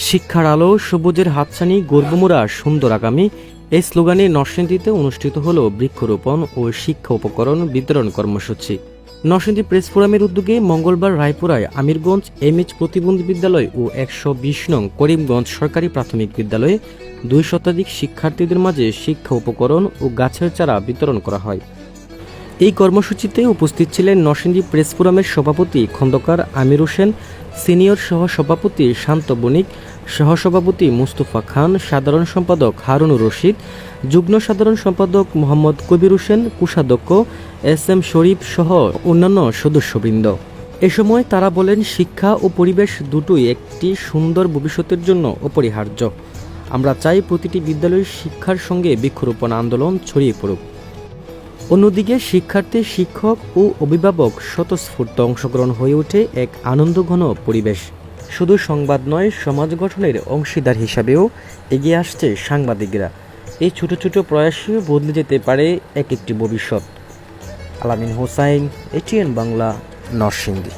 শিক্ষার আলো, সবুজের হাতছানি, গর্বমোরা সুন্দর আগামী, এই স্লোগানে নরসিংদীতে অনুষ্ঠিত হল বৃক্ষরোপণ ও শিক্ষা উপকরণ বিতরণ কর্মসূচি। নরসিংদী প্রেস ফোরামের উদ্যোগে মঙ্গলবার রায়পুরায় আমিরগঞ্জ এমএইচ প্রতিবন্ধী বিদ্যালয় ও ১২০ নং করিমগঞ্জ সরকারি প্রাথমিক বিদ্যালয়ে ২ শতাধিক শিক্ষার্থীদের মাঝে শিক্ষা উপকরণ ও গাছের চারা বিতরণ করা হয়। এই কর্মসূচিতে উপস্থিত ছিলেন নরসিংদী প্রেস ফোরামের সভাপতি খন্দকার আমির হোসেন, সিনিয়র সহসভাপতি শান্ত বণিক, সহসভাপতি মুস্তফা খান, সাধারণ সম্পাদক হারুনুর রশিদ, যুগ্ম সাধারণ সম্পাদক মোহাম্মদ কবির হোসেন, কোষাধ্যক্ষ এস.এম. শরীফ সহ অন্যান্য সদস্যবৃন্দ। এ সময় তারা বলেন, শিক্ষা ও পরিবেশ দুটোই একটি সুন্দর ভবিষ্যতের জন্য অপরিহার্য। আমরা চাই প্রতিটি বিদ্যালয়ের শিক্ষার সঙ্গে বৃক্ষরোপণ আন্দোলন ছড়িয়ে পড়ুক। অন্যদিকে শিক্ষার্থী, শিক্ষক ও অভিভাবক স্বতঃস্ফূর্ত অংশগ্রহণ হয়ে ওঠে এক আনন্দঘন পরিবেশ। শুধু সংবাদ নয়, সমাজ গঠনের অংশীদার হিসাবেও এগিয়ে আসছে সাংবাদিকরা। এই ছোট ছোট প্রয়াসে বদলে যেতে পারে এক একটি ভবিষ্যৎ। আলামিন হোসাইন, এটিএন বাংলা, নরসিংদী।